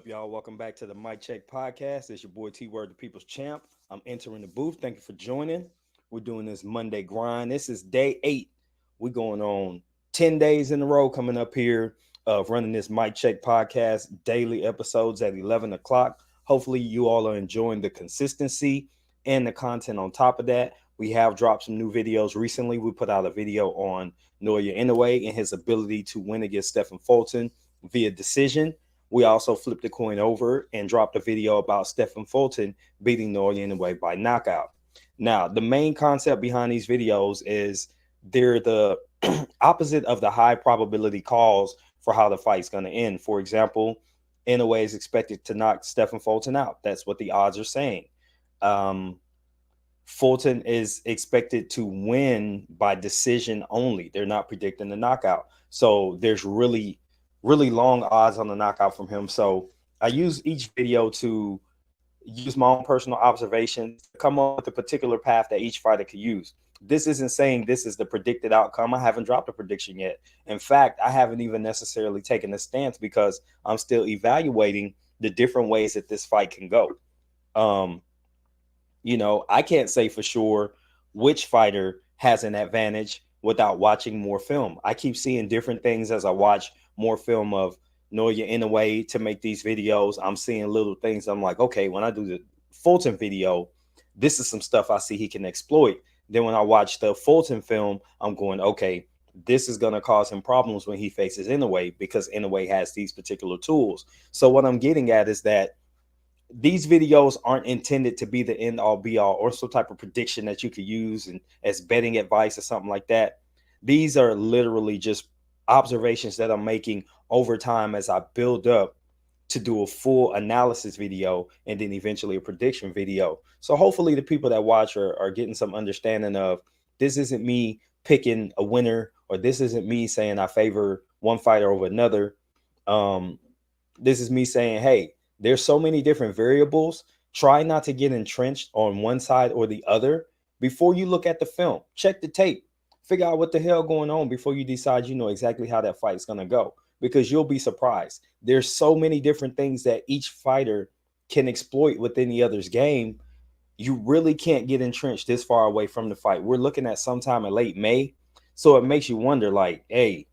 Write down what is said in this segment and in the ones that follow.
y'all? Welcome back to the Mic Check Podcast. It's your boy T Word, the People's Champ. I'm entering the booth. Thank you for joining. We're doing this Monday grind. This is day 8. We're going on 10 days in a row coming up here of running this Mic Check Podcast daily episodes at 11 o'clock. Hopefully, you all are enjoying the consistency and the content on top of that. We have dropped some new videos recently. We put out a video on Noya Inoue and his ability to win against Stephen Fulton via decision. We also flipped the coin over and dropped a video about Stephen Fulton beating Noya Inoue by knockout. Now, the main concept behind these videos is they're the opposite of the high probability calls for how the fight's going to end. For example, Inoue is expected to knock Stephen Fulton out. That's what the odds are saying. Fulton is expected to win by decision only. They're not predicting the knockout. So there's really long odds on the knockout from him. So I use each video to use my own personal observations to come up with a particular path that each fighter could use. This isn't saying this is the predicted outcome. I haven't dropped a prediction yet. In fact, I haven't even necessarily taken a stance because I'm still evaluating the different ways that this fight can go. I can't say for sure which fighter has an advantage without watching more film. I keep seeing different things as I watch more film of Noya Inoue to make these videos. I'm seeing little things. I'm like, okay, when I do the Fulton video, this is some stuff I see he can exploit. Then when I watch the Fulton film, I'm going, okay, this is going to cause him problems when he faces Inoue because Inoue has these particular tools. So what I'm getting at is that these videos aren't intended to be the end all be all or some type of prediction that you could use and as betting advice or something like that. These are literally just observations that I'm making over time as I build up to do a full analysis video and then eventually a prediction video. So hopefully the people that watch are getting some understanding of this isn't me picking a winner or this isn't me saying I favor one fighter over another. This is me saying, hey, there's so many different variables. Try not to get entrenched on one side or the other before you look at the film. Check the tape. Figure out what the hell going on before you decide you know exactly how that fight is going to go, because you'll be surprised. There's so many different things that each fighter can exploit within the other's game. You really can't get entrenched this far away from the fight. We're looking at sometime in late May. So it makes you wonder like, hey,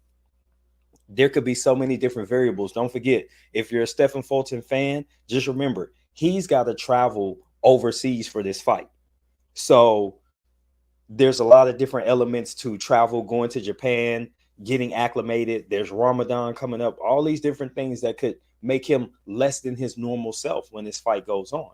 there could be so many different variables. Don't forget, if you're a Stephen Fulton fan, just remember, he's got to travel overseas for this fight. So there's a lot of different elements to travel, going to Japan, getting acclimated. There's Ramadan coming up, all these different things that could make him less than his normal self when this fight goes on.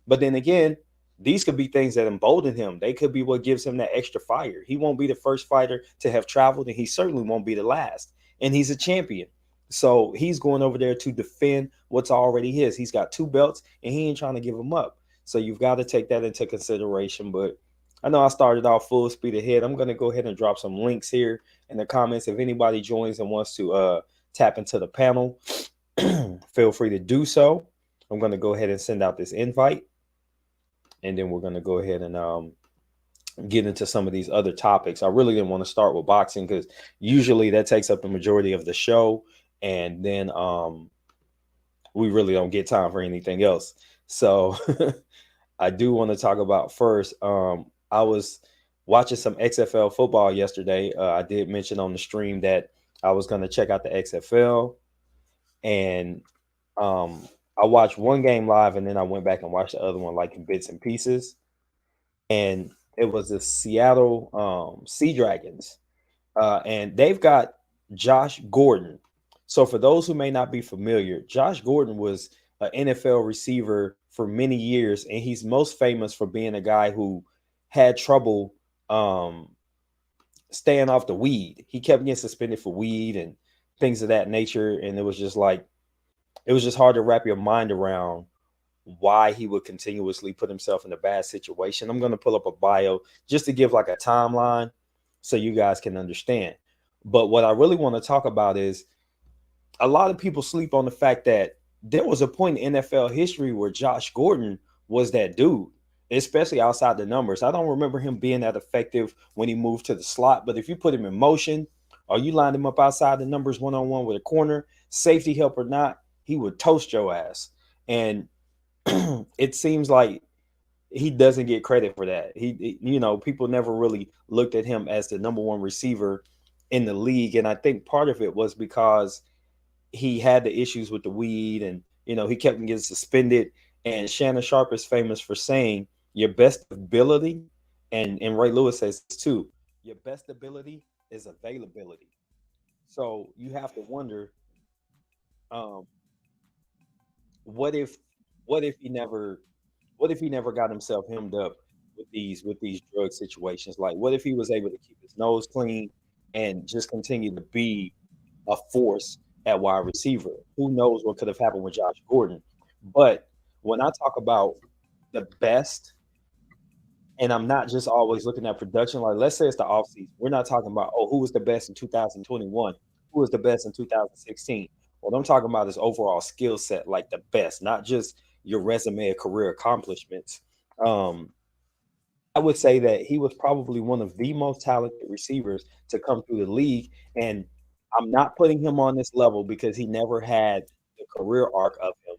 But then again, these could be things that embolden him. They could be what gives him that extra fire. He won't be the first fighter to have traveled, and he certainly won't be the last. And he's a champion. So he's going over there to defend what's already his. He's got 2 belts, and he ain't trying to give them up. So you've got to take that into consideration. But I know I started off full speed ahead. I'm going to go ahead and drop some links here in the comments. If anybody joins and wants to tap into the panel, feel free to do so. I'm going to go ahead and send out this invite. And then we're going to go ahead and get into some of these other topics. I really didn't want to start with boxing because usually that takes up the majority of the show. And then we really don't get time for anything else. So I do want to talk about first. I was watching some XFL football yesterday. I did mention on the stream that I was going to check out the XFL. And I watched one game live and then I went back and watched the other one like in bits and pieces. And it was the Seattle Sea Dragons. And they've got Josh Gordon. So for those who may not be familiar, Josh Gordon was an NFL receiver for many years. And he's most famous for being a guy who had trouble staying off the weed. He kept getting suspended for weed and things of that nature. And it was just hard to wrap your mind around why he would continuously put himself in a bad situation. I'm going to pull up a bio just to give like a timeline so you guys can understand. But what I really want to talk about is a lot of people sleep on the fact that there was a point in NFL history where Josh Gordon was that dude, especially outside the numbers. I don't remember him being that effective when he moved to the slot, but if you put him in motion or you lined him up outside the numbers one-on-one with a corner, safety help or not, he would toast your ass. And it seems like he doesn't get credit for that. People never really looked at him as the number one receiver in the league. And I think part of it was because he had the issues with the weed, and he kept getting suspended. And Shannon Sharp is famous for saying your best ability, and Ray Lewis says this too, your best ability is availability. So you have to wonder, um, what if what if he never what if he never got himself hemmed up with these drug situations? Like, what if he was able to keep his nose clean and just continue to be a force at wide receiver? Who knows what could have happened with Josh Gordon? But when I talk about the best, and I'm not just always looking at production, like let's say it's the offseason. We're not talking about, oh, who was the best in 2021? Who was the best in 2016? What I'm talking about is overall skill set, like the best, not just your resume of career accomplishments. Um, I would say that he was probably one of the most talented receivers to come through the league. And I'm not putting him on this level because he never had the career arc of him,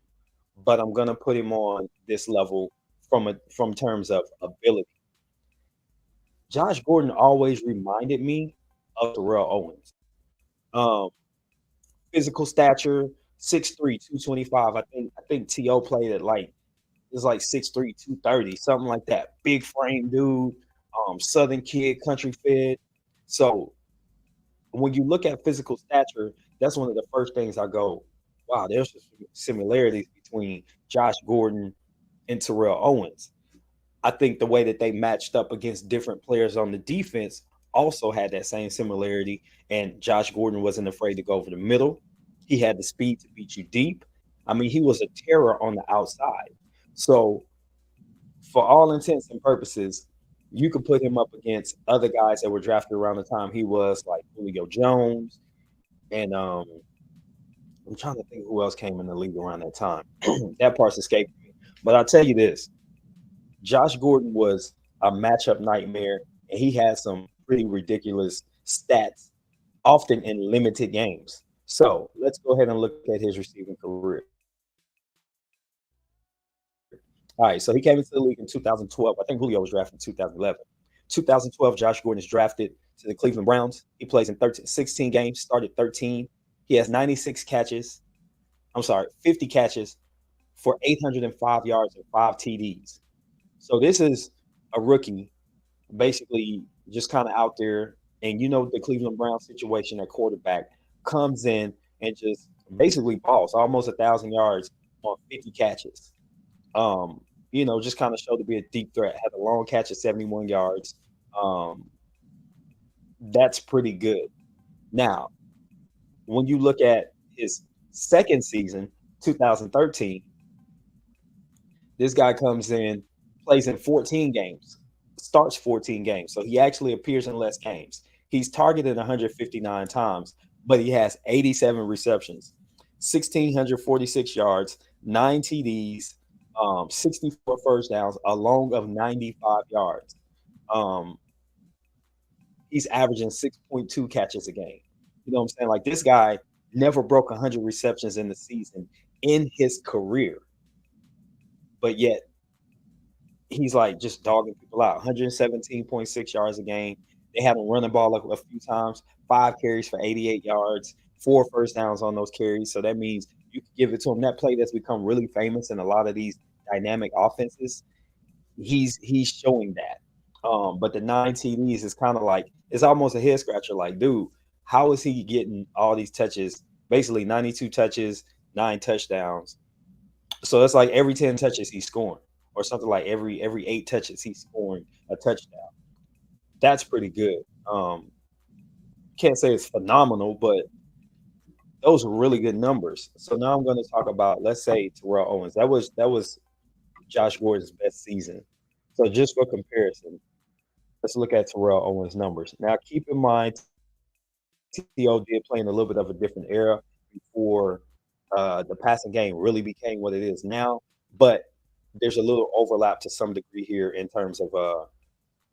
but I'm gonna put him on this level from terms of ability. Josh Gordon always reminded me of Terrell Owens. Um, Physical stature, 6'3", 225. I think T.O. played at like, it's like 6'3", 230, something like that. Big frame dude, Southern kid, country fed. So when you look at physical stature, that's one of the first things I go, wow, there's some similarities between Josh Gordon and Terrell Owens. I think the way that they matched up against different players on the defense also had that same similarity. And Josh Gordon wasn't afraid to go over the middle. He had the speed to beat you deep. I mean, he was a terror on the outside. So, for all intents and purposes, you could put him up against other guys that were drafted around the time he was, like Julio Jones. And I'm trying to think who else came in the league around that time. That part's escaping me. But I'll tell you this, Josh Gordon was a matchup nightmare, and he had some pretty ridiculous stats, often in limited games. So let's go ahead and look at his receiving career. All right, so he came into the league in 2012. I think Julio was drafted in 2011. 2012, Josh Gordon is drafted to the Cleveland Browns. He plays in 16 games, started 13. He has 96 catches. I'm sorry, 50 catches for 805 yards and 5 TDs. So this is a rookie, basically just kind of out there. And the Cleveland Browns situation at quarterback, comes in and just basically balls almost 1,000 yards on 50 catches. Just kind of showed to be a deep threat. Had a long catch at 71 yards. Um, that's pretty good. Now, when you look at his second season, 2013, this guy comes in, plays in 14 games, starts 14 games. So he actually appears in less games. He's targeted 159 times, but he has 87 receptions, 1,646 yards, 9 TDs, 64 first downs, a long of 95 yards. Um, he's averaging 6.2 catches a game. You know what I'm saying? Like, this guy never broke 100 receptions in the season in his career, but yet he's like just dogging people out. 117.6 yards a game. They had him run the ball a few times, 5 carries for 88 yards, 4 first downs on those carries. So that means you can give it to him. That play that's become really famous in a lot of these dynamic offenses, he's showing that. But the 9 TDs is kind of like, it's almost a head scratcher. Like, dude, how is he getting all these touches? Basically, 92 touches, 9 touchdowns. So it's like every 10 touches he's scoring, or something like every 8 touches he's scoring a touchdown. That's pretty good. Can't say it's phenomenal, but those are really good numbers. So now I'm going to talk about, let's say, Terrell Owens. That was Josh Gordon's best season. So just for comparison, let's look at Terrell Owens' numbers. Now, keep in mind, T.O. did play in a little bit of a different era before the passing game really became what it is now. But there's a little overlap to some degree here in terms of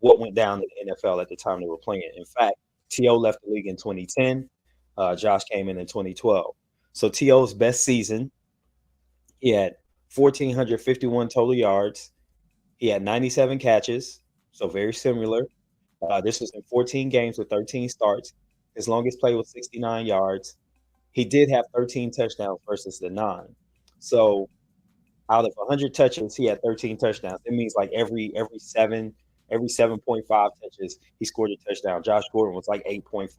what went down in the NFL at the time they were playing. In fact, T.O. left the league in 2010. Josh came in 2012. So T.O.'s best season. He had 1,451 total yards. He had 97 catches, so very similar. This was in 14 games with 13 starts. His longest play was 69 yards. He did have 13 touchdowns versus the 9. So out of 100 touches, he had 13 touchdowns. It means like every 7.5 touches, he scored a touchdown. Josh Gordon was like 8.5.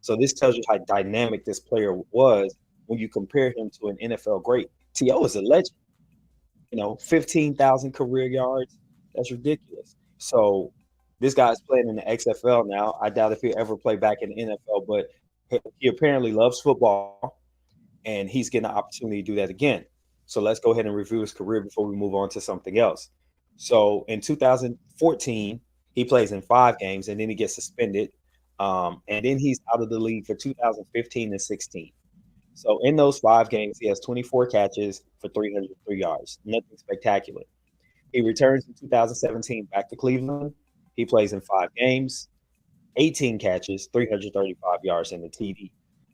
So this tells you how dynamic this player was when you compare him to an NFL great. T.O. is a legend. 15,000 career yards. That's ridiculous. So this guy's playing in the XFL now. I doubt if he'll ever play back in the NFL, but he apparently loves football and he's getting an opportunity to do that again. So let's go ahead and review his career before we move on to something else. So in 2014, he plays in 5 games and then he gets suspended. And then he's out of the league for 2015 and 16. So in those 5 games, he has 24 catches for 303 yards. Nothing spectacular. He returns in 2017 back to Cleveland. He plays in 5 games, 18 catches, 335 yards, and a TD.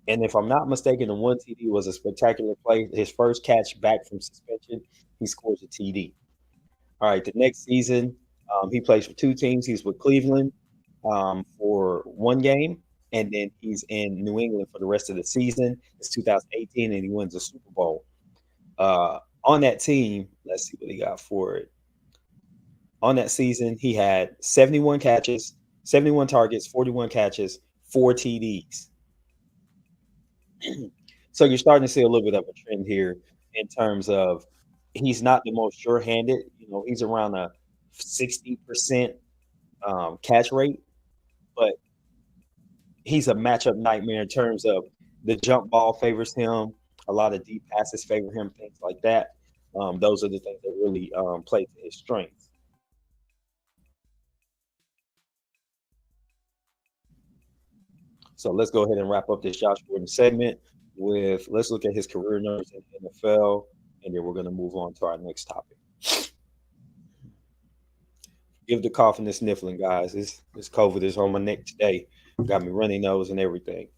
And if I'm not mistaken, the one TD was a spectacular play. His first catch back from suspension, he scores a TD. All right, the next season, he plays for 2 teams. He's with Cleveland for 1 game, and then he's in New England for the rest of the season. It's 2018, and he wins the Super Bowl. On that team, let's see what he got for it. On that season, he had 71 catches, 71 targets, 41 catches, 4 TDs. So you're starting to see a little bit of a trend here in terms of he's not the most sure-handed. He's around a 60% catch rate, but he's a matchup nightmare in terms of the jump ball favors him, a lot of deep passes favor him, things like that. Those are the things that really play to his strengths. So let's go ahead and wrap up this Josh Gordon segment with let's look at his career numbers in the NFL, and then we're going to move on to our next topic. Give the cough and the sniffling, guys. This COVID is on my neck today. Got me runny nose and everything.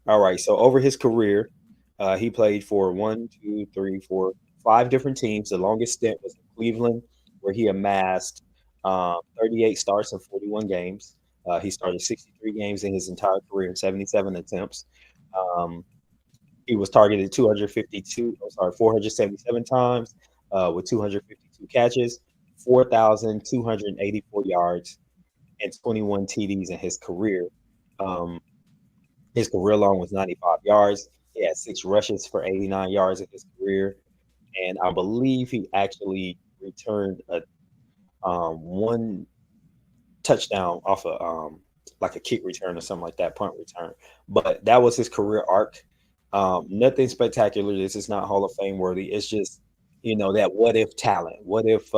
All right. So over his career, he played for one, two, three, four, 5 different teams. The longest stint was in Cleveland, where he amassed 38 starts in 41 games. He started 63 games in his entire career in 77 attempts. Um, he was targeted 477 times with 252 catches, 4,284 yards, and 21 TDs in his career. Um, his career long was 95 yards. He had 6 rushes for 89 yards in his career. And I believe he actually returned one touchdown off like a kick return or something like that, punt return. But that was his career arc. Nothing spectacular. This is not Hall of Fame worthy. It's just that what if talent. What if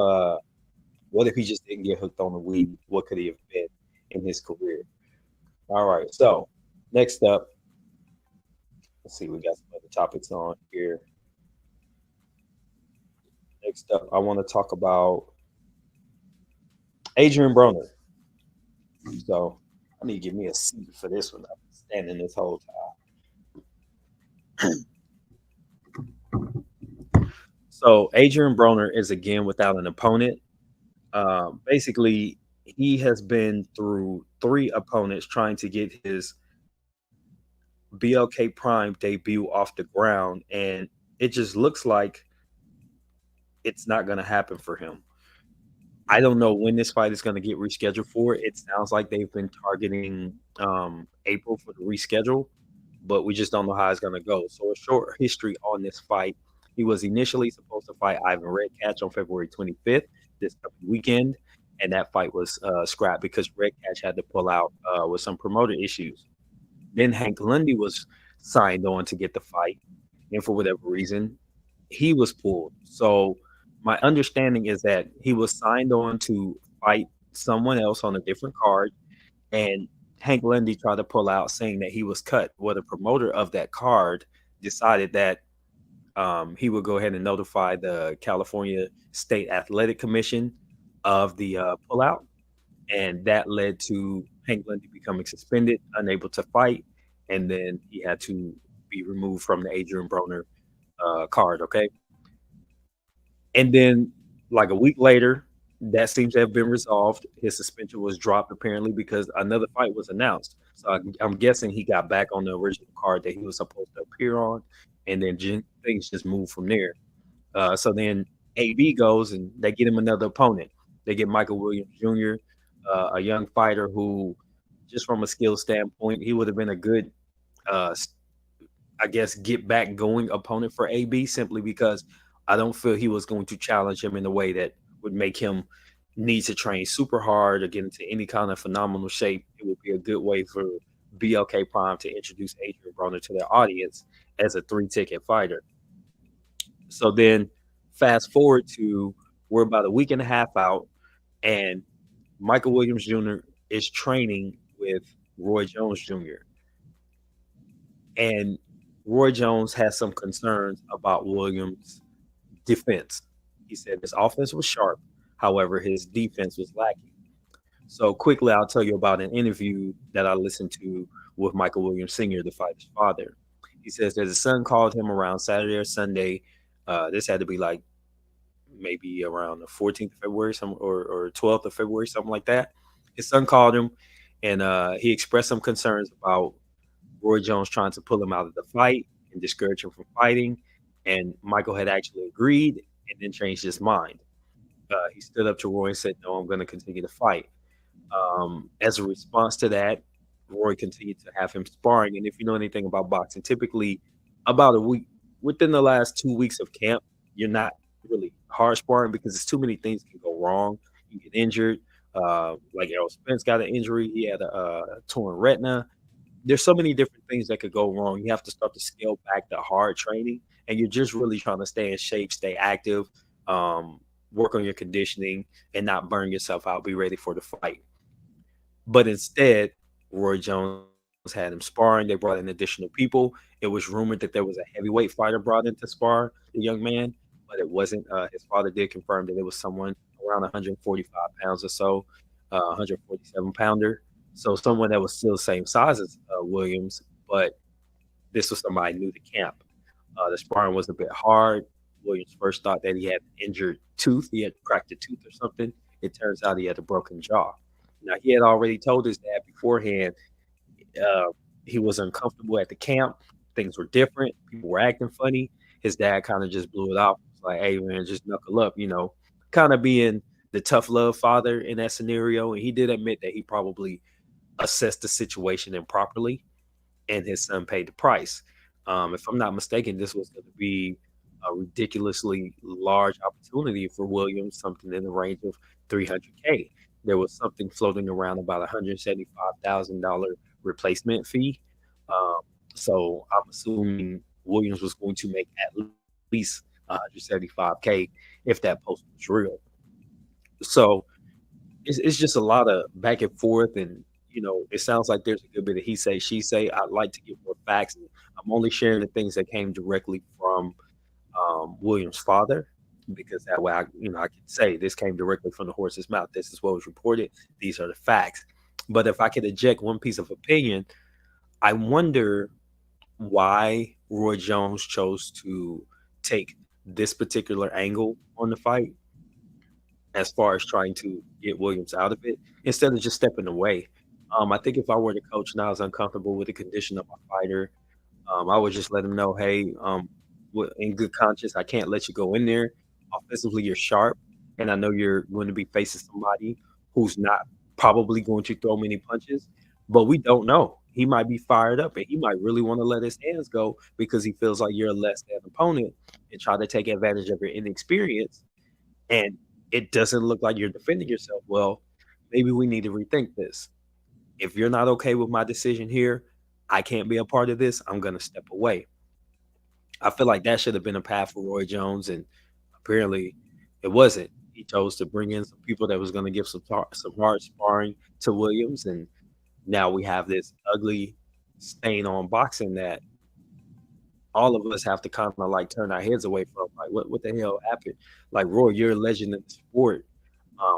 he just didn't get hooked on the weed? What could he have been in his career? All right. So next up, let's see. We got some other topics on here. Next up, I want to talk about Adrien Broner. So I need to give me a seat for this one. I've been standing this whole time. So Adrien Broner is again without an opponent. Basically, he has been through 3 opponents trying to get his BLK Prime debut off the ground, and it just looks like it's not going to happen for him. I don't know when this fight is going to get rescheduled for. It sounds like they've been targeting April for the reschedule, but we just don't know how it's going to go. So a short history on this fight. He was initially supposed to fight Ivan Redkach on February 25th, this weekend, and that fight was scrapped because Redkach had to pull out with some promoter issues. Then Hank Lundy was signed on to get the fight, and for whatever reason, he was pulled. So my understanding is that he was signed on to fight someone else on a different card, and Hank Lundy tried to pull out, saying that he was cut. Well, the promoter of that card decided that he would go ahead and notify the California State Athletic Commission of the pullout, and that led to Hank Lundy becoming suspended, unable to fight, and then he had to be removed from the Adrien Broner card. Okay, And then, like a week later, that seems to have been resolved. His suspension was dropped apparently because another fight was announced. So I'm guessing he got back on the original card that he was supposed to appear on, and then things just moved from there. So then AB goes and they get him another opponent. They get Michael Williams Jr., a young fighter who, just from a skill standpoint, he would have been a good, uh, I guess, get back going opponent for AB simply because I don't feel he was going to challenge him in a way that would make him need to train super hard or get into any kind of phenomenal shape. It would be a good way for BLK Prime to introduce Adrien Broner to their audience as a three-ticket fighter. So then, fast forward to, we're about a week and a half out, and Michael Williams Jr. is training with Roy Jones Jr. And Roy Jones has some concerns about Williams' defense. He said his offense was sharp, however, his defense was lacking. So quickly, I'll tell you about an interview that I listened to with Michael Williams Sr., the fighter's father. He says that his son called him around Saturday or Sunday. This had to be like maybe around the 14th of February, or 12th of February, something like that. His son called him, and he expressed some concerns about Roy Jones trying to pull him out of the fight and discourage him from fighting. And Michael had actually agreed and then changed his mind. He stood up to Roy and said, "No, I'm going to continue to fight." As a response to that, Roy continued to have him sparring. And if you know anything about boxing, typically about a week within the last 2 weeks of camp, you're not really hard sparring because there's too many things can go wrong. You get injured. Like Errol Spence got an injury. He had a torn retina. There's so many different things that could go wrong. You have to start to scale back the hard training, and you're just really trying to stay in shape, stay active, work on your conditioning, and not burn yourself out. Be ready for the fight. But instead, Roy Jones had him sparring. They brought in additional people. It was rumored that there was a heavyweight fighter brought in to spar the young man, but it wasn't. His father did confirm that it was someone around 145 pounds or so, 147 pounder. So someone that was still the same size as Williams, but this was somebody new to camp. The sparring was a bit hard. Williams first thought that he had an injured tooth. He had cracked a tooth or something. It turns out he had a broken jaw. Now, he had already told his dad beforehand uh, he was uncomfortable at the camp. Things were different. People were acting funny. His dad kind of just blew it off. It was like, "Hey, man, just knuckle up," kind of being the tough love father in that scenario. And he did admit that he probably assessed the situation improperly, and his son paid the price. If I'm not mistaken, this was going to be a ridiculously large opportunity for Williams, something in the range of 300K. There was something floating around about $175,000 replacement fee. Um, so I'm assuming Williams was going to make at least 175K if that post was real. So it's just a lot of back and forth, and it sounds like there's a good bit of he say she say. I'd like to get more facts, and I'm only sharing the things that came directly from Williams' father, because that way I can say this came directly from the horse's mouth. This is what was reported. These are the facts. But if I could eject one piece of opinion, I wonder why Roy Jones chose to take this particular angle on the fight as far as trying to get Williams out of it instead of just stepping away. I think if I were the coach and I was uncomfortable with the condition of my fighter, I would just let him know, hey, in good conscience, I can't let you go in there. Offensively, you're sharp, and I know you're going to be facing somebody who's not probably going to throw many punches, but we don't know. He might be fired up, and he might really want to let his hands go because he feels like you're a less than opponent and try to take advantage of your inexperience. And it doesn't look like you're defending yourself well. Maybe we need to rethink this. If you're not okay with my decision here, I can't be a part of this. I'm going to step away. I feel like that should have been a path for Roy Jones, and apparently it wasn't. He chose to bring in some people that was going to give some hard sparring to Williams, and now we have this ugly stain on boxing that all of us have to kind of like turn our heads away from. Like, what the hell happened? Like, Roy, you're a legend in the sport.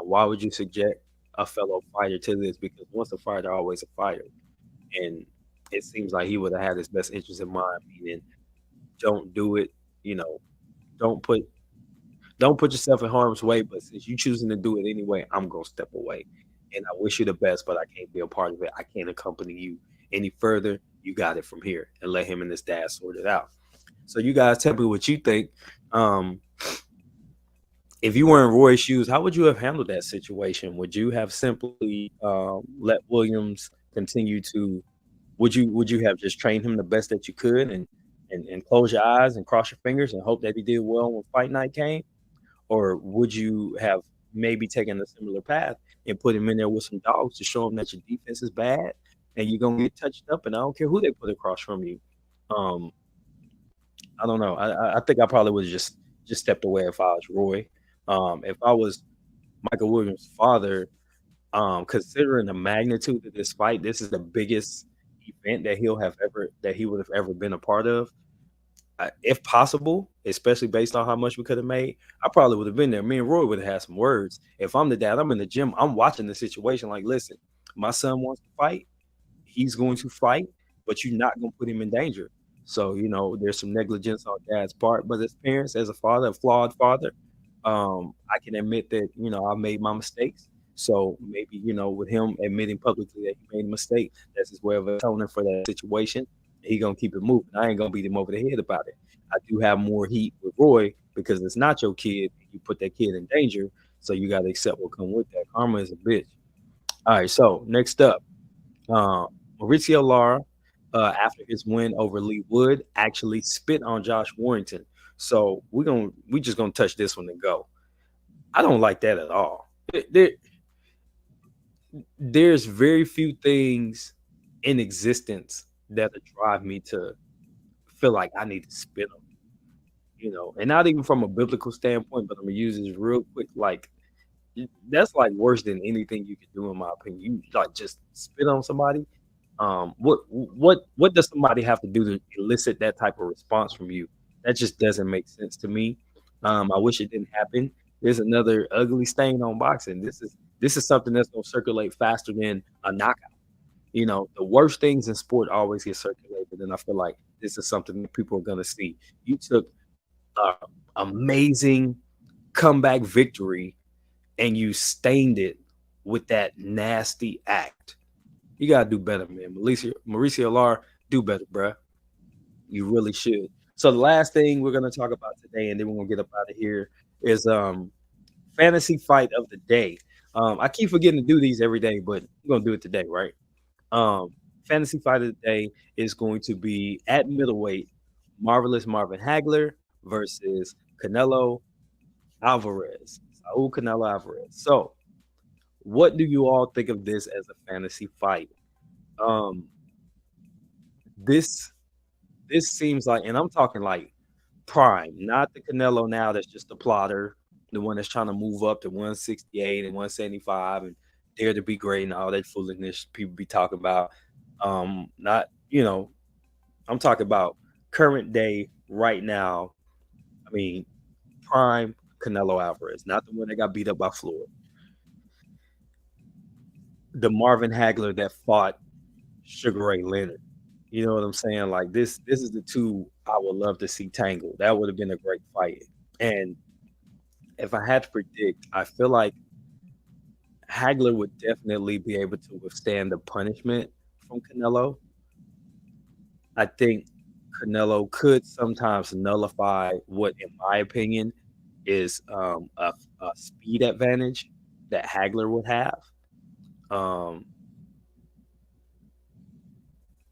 Why would you subject a fellow fighter to this? Because once a fighter, always a fighter. And it seems like he would have had his best interest in mind, meaning don't do it. You know, don't put Don't put yourself in harm's way, but since you choosing to do it anyway, I'm gonna step away. And I wish you the best, but I can't be a part of it. I can't accompany you any further. You got it from here, and let him and his dad sort it out. So you guys tell me what you think. Um, if you were in Roy's shoes, how would you have handled that situation? Would you have simply let Williams continue to? Would you have just trained him the best that you could and close your eyes and cross your fingers and hope that he did well when fight night came? Or would you have maybe taken a similar path and put him in there with some dogs to show him that your defense is bad and you're gonna get touched up and I don't care who they put across from you. Um, I don't know. I think I probably would have just stepped away if I was Roy. If I was Michael Williams' father, considering the magnitude of this fight, this is the biggest event that he would have ever been a part of. If possible, especially based on how much we could have made, I probably would have been there. Me and Roy would have had some words. If I'm the dad, I'm in the gym, I'm watching the situation. Like, listen, my son wants to fight. He's going to fight, but you're not going to put him in danger. So, there's some negligence on dad's part, but as parents, as a father, a flawed father, I can admit that, I made my mistakes. So maybe, with him admitting publicly that he made a mistake, that's his way of atoning for that situation. He gonna keep it moving. I ain't gonna beat him over the head about it. I do have more heat with Roy because it's not your kid. You put that kid in danger, so you got to accept what come with that. Karma is a bitch. All right, so next up, uh, Mauricio Lara, after his win over Lee Wood, actually spit on Josh Warrington. So we just gonna touch this one and go. I don't like that at all. There's very few things in existence that would drive me to feel like I need to spit on, and not even from a biblical standpoint, but I'm gonna use this real quick. Like that's like worse than anything you could do, in my opinion. You like just spit on somebody. What does somebody have to do to elicit that type of response from you? That just doesn't make sense to me. I wish it didn't happen. There's another ugly stain on boxing. This is something that's gonna circulate faster than a knockout. The worst things in sport always get circulated, and I feel like this is something that people are gonna see. You took an amazing comeback victory and you stained it with that nasty act. You gotta do better, man. Mauricio Lar, do better, bruh. You really should. So the last thing we're gonna talk about today, and then we're gonna get up out of here, is fantasy fight of the day. I keep forgetting to do these every day, but we're gonna do it today, right? Um, Fantasy fight of the day is going to be at middleweight, marvelous Marvin Hagler versus Canelo Alvarez. Saul Canelo Alvarez. So, what do you all think of this as a fantasy fight? Um, this this seems like, and I'm talking like prime, not the Canelo now that's just a plotter, the one that's trying to move up to 168 and 175 and dare to be great and all that foolishness people be talking about. Not, I'm talking about current day right now. I mean, prime Canelo Alvarez, not the one that got beat up by Floyd. The Marvin Hagler that fought Sugar Ray Leonard. You know what I'm saying? Like this is the two I would love to see tangled. That would have been a great fight. And if I had to predict, I feel like Hagler would definitely be able to withstand the punishment from Canelo. I think Canelo could sometimes nullify what, in my opinion, is a speed advantage that Hagler would have. Um,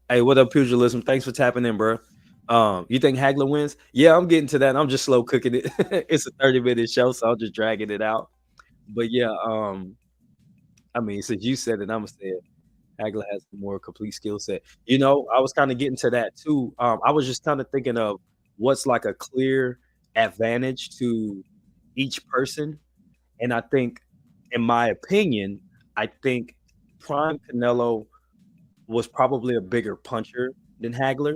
hey, what up, pugilism? Thanks for tapping in, bro. You think Hagler wins? Yeah, I'm getting to that. I'm just slow cooking it. It's a 30-minute show, so I'm just dragging it out. But yeah, I mean, since you said it, I'm gonna say it. Hagler has a more complete skill set. I was kind of getting to that too. I was just kind of thinking of what's like a clear advantage to each person. And I think, in my opinion, I think Prime Canelo was probably a bigger puncher than Hagler.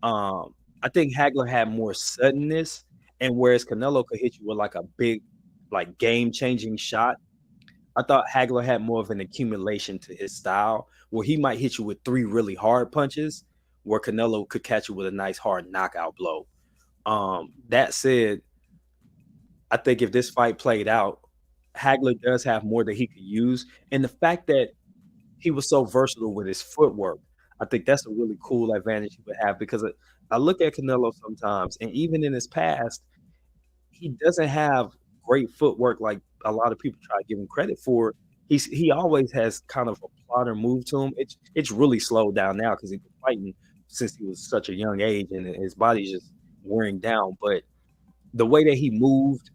I think Hagler had more suddenness, and whereas Canelo could hit you with like a big, like game changing shot, I thought Hagler had more of an accumulation to his style, where he might hit you with three really hard punches, where Canelo could catch you with a nice hard knockout blow. That said, I think if this fight played out, Hagler does have more that he could use, and the fact that he was so versatile with his footwork, I think that's a really cool advantage he would have because I look at Canelo sometimes, and even in his past, he doesn't have great footwork like a lot of people try to give him credit for. He always has kind of a plotter move to him. It's really slowed down now because he's been fighting since he was such a young age, and his body's just wearing down. But the way that he moved,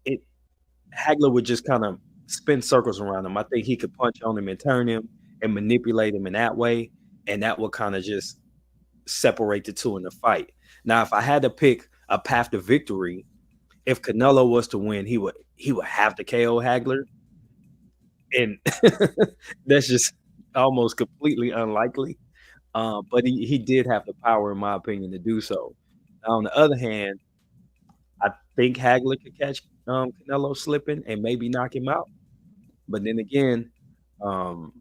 it Hagler would just kind of spin circles around him. I think he could punch on him and turn him and manipulate him in that way, and that would kind of just separate the two in the fight. Now, if I had to pick a path to victory, if Canelo was to win, he would have to KO Hagler, and that's just almost completely unlikely. But he did have the power, in my opinion, to do so. Now, on the other hand, I think Hagler could catch Canelo slipping and maybe knock him out. But then again, um,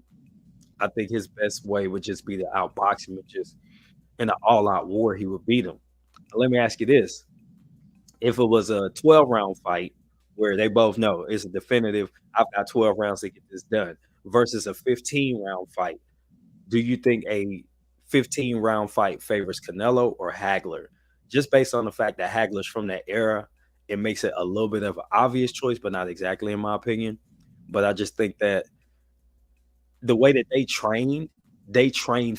I think his best way would just be to outbox him and just in an all-out war, he would beat him. Let me ask you this: if it was a 12-round fight where they both know it's a definitive, I've got 12 rounds to get this done, versus a 15-round fight, do you think a 15-round fight favors Canelo or Hagler? Just based on the fact that Hagler's from that era, it makes it a little bit of an obvious choice, but not exactly in my opinion. But I just think that the way that they trained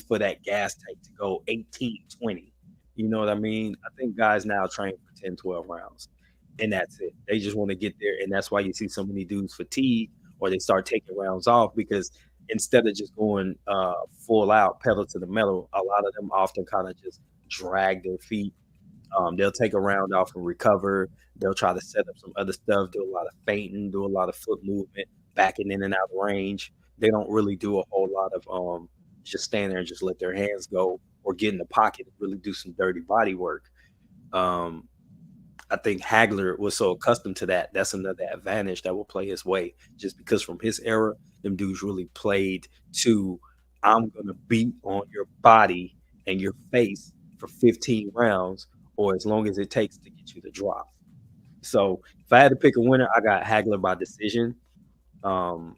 for that gas tank to go 18, 20. You know what I mean? I think guys now train for 10, 12 rounds, and that's it. They just want to get there, and that's why you see so many dudes fatigue or they start taking rounds off because instead of just going full out, pedal to the metal, a lot of them often kind of just drag their feet. They'll take a round off and recover. They'll try to set up some other stuff, do a lot of feinting, do a lot of foot movement, backing in and out of range. They don't really do a whole lot of just stand there and just let their hands go or get in the pocket and really do some dirty body work. Um, I think Hagler was so accustomed to that. That's another advantage that will play his way, just because from his era, them dudes really played to I'm gonna beat on your body and your face for 15 rounds, or as long as it takes to get you to drop. So if I had to pick a winner, I got Hagler by decision. Um,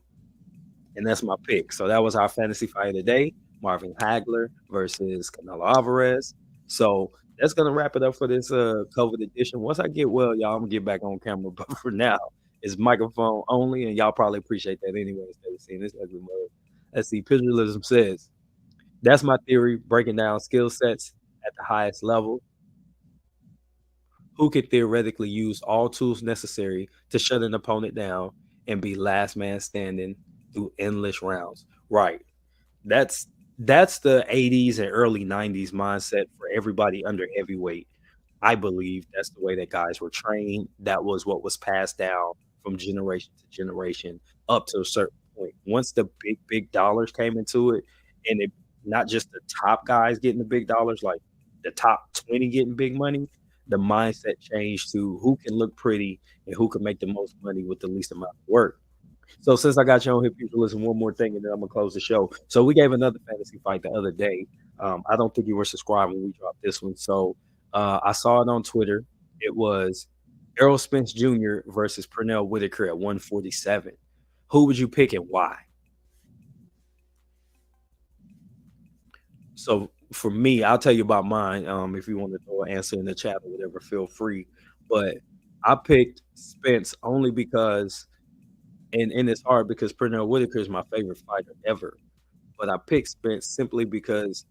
and that's my pick. So that was our fantasy fight of the day: Marvin Hagler versus Canelo Alvarez. So that's gonna wrap it up for this COVID edition. Once I get well, y'all, I'm gonna get back on camera. But for now, it's microphone only, and y'all probably appreciate that anyway instead of seeing this ugly mug. Let's see. Pugilisim says that's my theory, breaking down skill sets at the highest level. Who could theoretically use all tools necessary to shut an opponent down and be last man standing through endless rounds? Right. That's the 80s and early 90s mindset for everybody under heavyweight. I believe that's the way that guys were trained. That was what was passed down from generation to generation up to a certain point. Once the big dollars came into it, and it not just the top guys getting the big dollars, like the top 20 getting big money, the mindset changed to who can look pretty and who can make the most money with the least amount of work. So since I got you on here, people, listen, one more thing, and then I'm gonna close the show. So we gave another fantasy fight the other day. I don't think you were subscribed when we dropped this one. So I saw it on Twitter. It was Errol Spence Jr. versus Pernell Whitaker at 147. Who would you pick and why? So for me, I'll tell you about mine. If you want to throw an answer in the chat or whatever, feel free. But I picked Spence only because, and it's hard because Pernell Whitaker is my favorite fighter ever. But I picked Spence simply because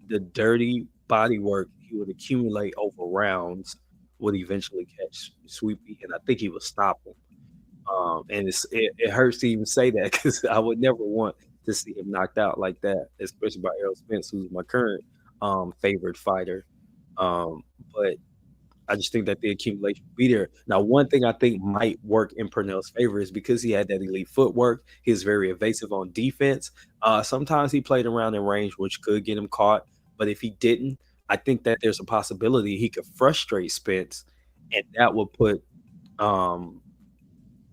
the dirty body work he would accumulate over rounds would eventually catch Sweepy, and I think he would stop him. And it hurts to even say that because I would never want to see him knocked out like that, especially by Errol Spence, who's my current favorite fighter. Um, but I just think that the accumulation will be there. Now, one thing I think might work in Purnell's favor is because he had that elite footwork. He was very evasive on defense. Sometimes he played around in range, which could get him caught. But if he didn't, I think that there's a possibility he could frustrate Spence, and um,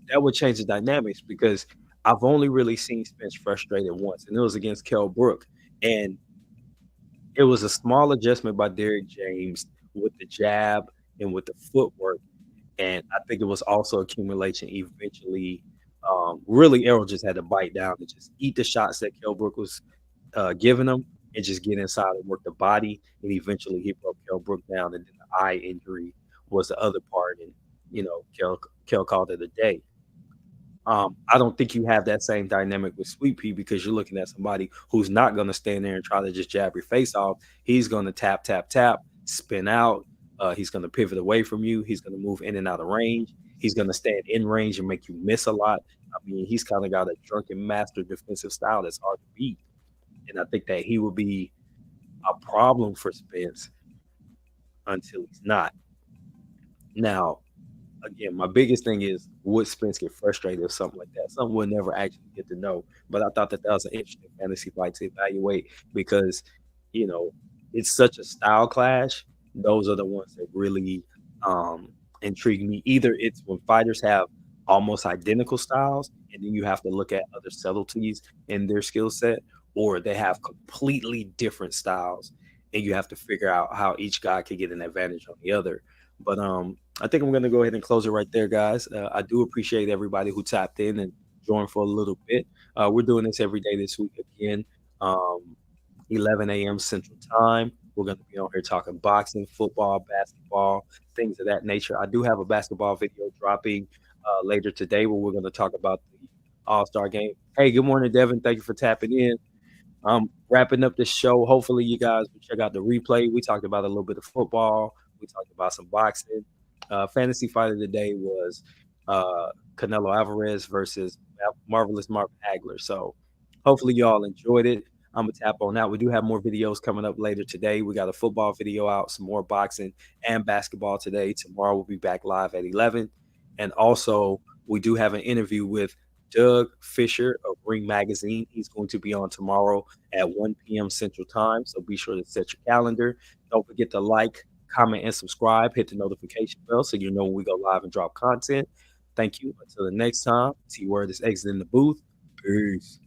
that would change the dynamics because I've only really seen Spence frustrated once, and it was against Kell Brook. And it was a small adjustment by Derrick James with the jab and with the footwork. And I think it was also accumulation eventually. Really, Errol just had to bite down and just eat the shots that Kell Brook was giving him and just get inside and work the body. And eventually he broke Kell Brook down. And then the eye injury was the other part. And, Kell called it a day. I don't think you have that same dynamic with Sweet Pea because you're looking at somebody who's not going to stand there and try to just jab your face off. He's going to tap, tap, tap, spin out. He's going to pivot away from you. He's going to move in and out of range. He's going to stand in range and make you miss a lot. I mean, he's kind of got a drunken master defensive style that's hard to beat. And I think that he will be a problem for Spence until he's not. Now, again, my biggest thing is would Spence get frustrated or something like that? Something we'll never actually get to know. But I thought that that was an interesting fantasy fight to evaluate because, you know, it's such a style clash. Those are the ones that really intrigue me. Either it's when fighters have almost identical styles, and then you have to look at other subtleties in their skill set, or they have completely different styles, and you have to figure out how each guy could get an advantage on the other. But I think I'm going to go ahead and close it right there, guys. I do appreciate everybody who tapped in and joined for a little bit. We're doing this every day this week again, um, 11 a.m. Central Time. We're going to be on here talking boxing, football, basketball, things of that nature. I do have a basketball video dropping later today where we're going to talk about the All Star game. Hey, good morning, Devin. Thank you for tapping in. Wrapping up the show. Hopefully, you guys will check out the replay. We talked about a little bit of football. We talked about some boxing. Fantasy fight of the day was Canelo Alvarez versus Marvelous Marvin Hagler. So hopefully you all enjoyed it. I'm gonna tap on that. We do have more videos coming up later today. We got a football video out, some more boxing and basketball today. Tomorrow we'll be back live at 11. And also we do have an interview with Doug Fisher of Ring Magazine. He's going to be on tomorrow at 1 p.m. Central Time. So be sure to set your calendar. Don't forget to like, comment, and subscribe. Hit the notification bell so you know when we go live and drop content. Thank you. Until the next time, T Word is exiting the booth. Peace.